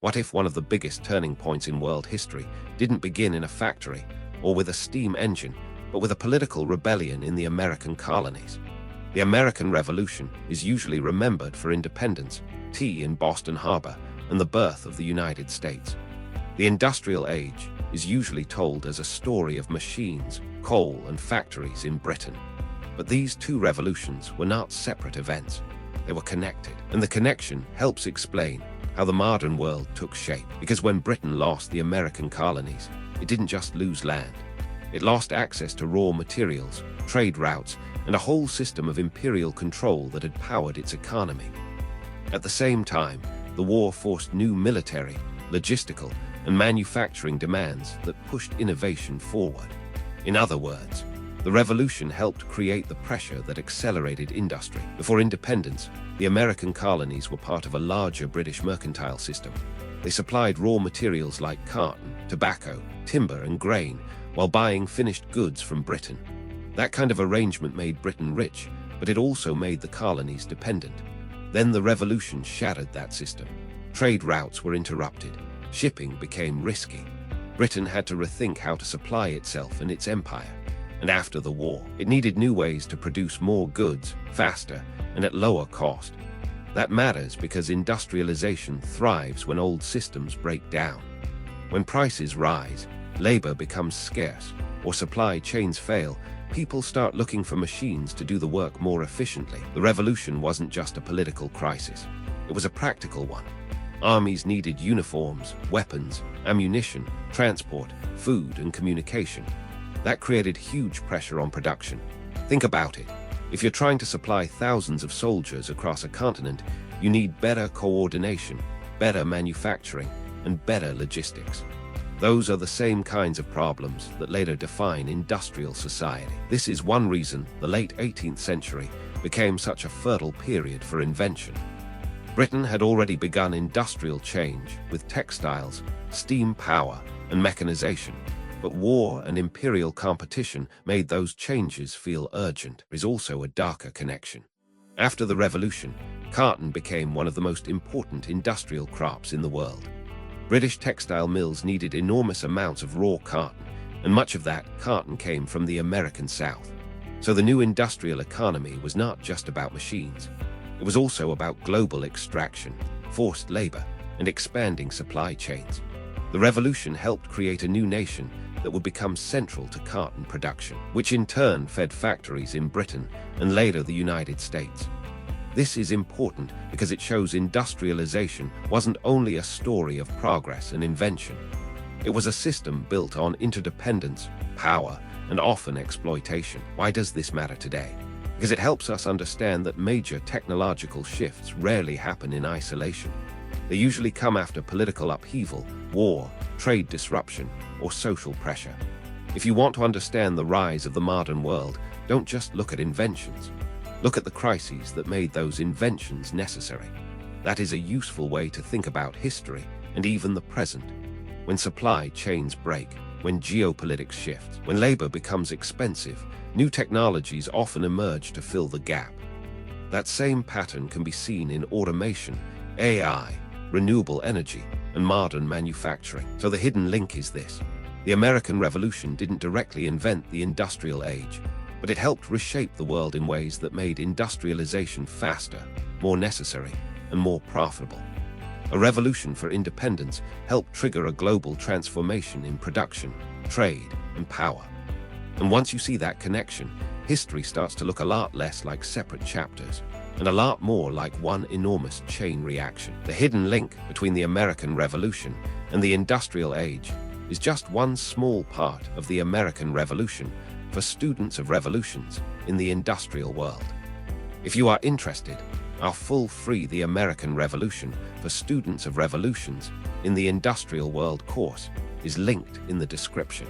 What if one of the biggest turning points in world history didn't begin in a factory or with a steam engine, but with a political rebellion in the American colonies? The American Revolution is usually remembered for independence, tea in Boston Harbor, and the birth of the United States. The Industrial Age is usually told as a story of machines, coal, and factories in Britain. But these two revolutions were not separate events. They were connected, and the connection helps explain how the modern world took shape. Because when Britain lost the American colonies, it didn't just lose land. It lost access to raw materials, trade routes, and a whole system of imperial control that had powered its economy. At the same time, the war forced new military, logistical, and manufacturing demands that pushed innovation forward. In other words, the revolution helped create the pressure that accelerated industry. Before independence, the American colonies were part of a larger British mercantile system. They supplied raw materials like cotton, tobacco, timber, and grain, while buying finished goods from Britain. That kind of arrangement made Britain rich, but it also made the colonies dependent. Then the revolution shattered that system. Trade routes were interrupted. Shipping became risky. Britain had to rethink how to supply itself and its empire. And after the war, it needed new ways to produce more goods, faster, and at lower cost. That matters because industrialization thrives when old systems break down. When prices rise, labor becomes scarce, or supply chains fail, people start looking for machines to do the work more efficiently. The revolution wasn't just a political crisis. It was a practical one. Armies needed uniforms, weapons, ammunition, transport, food, and communication. That created huge pressure on production. Think about it. If you're trying to supply thousands of soldiers across a continent, you need better coordination, better manufacturing, and better logistics. Those are the same kinds of problems that later define industrial society. This is one reason the late 18th century became such a fertile period for invention. Britain had already begun industrial change with textiles, steam power, and mechanization. But war and imperial competition made those changes feel urgent. There is also a darker connection. After the revolution, cotton became one of the most important industrial crops in the world. British textile mills needed enormous amounts of raw cotton, and much of that cotton came from the American South. So the new industrial economy was not just about machines. It was also about global extraction, forced labor, and expanding supply chains. The revolution helped create a new nation that would become central to cotton production, which in turn fed factories in Britain and later the United States. This is important because it shows industrialization wasn't only a story of progress and invention. It was a system built on interdependence, power, and often exploitation. Why does this matter today? Because it helps us understand that major technological shifts rarely happen in isolation. They usually come after political upheaval, war, trade disruption, or social pressure. If you want to understand the rise of the modern world, don't just look at inventions. Look at the crises that made those inventions necessary. That is a useful way to think about history and even the present. When supply chains break, when geopolitics shifts, when labor becomes expensive, new technologies often emerge to fill the gap. That same pattern can be seen in automation, AI, renewable energy, and modern manufacturing. So the hidden link is this. The American Revolution didn't directly invent the Industrial Age, but it helped reshape the world in ways that made industrialization faster, more necessary, and more profitable. A revolution for independence helped trigger a global transformation in production, trade, and power. And once you see that connection, history starts to look a lot less like separate chapters, and a lot more like one enormous chain reaction. The hidden link between the American Revolution and the Industrial Age is just one small part of the American Revolution for students of revolutions in the industrial world. If you are interested, our full free The American Revolution for Students of Revolutions in the Industrial World course is linked in the description.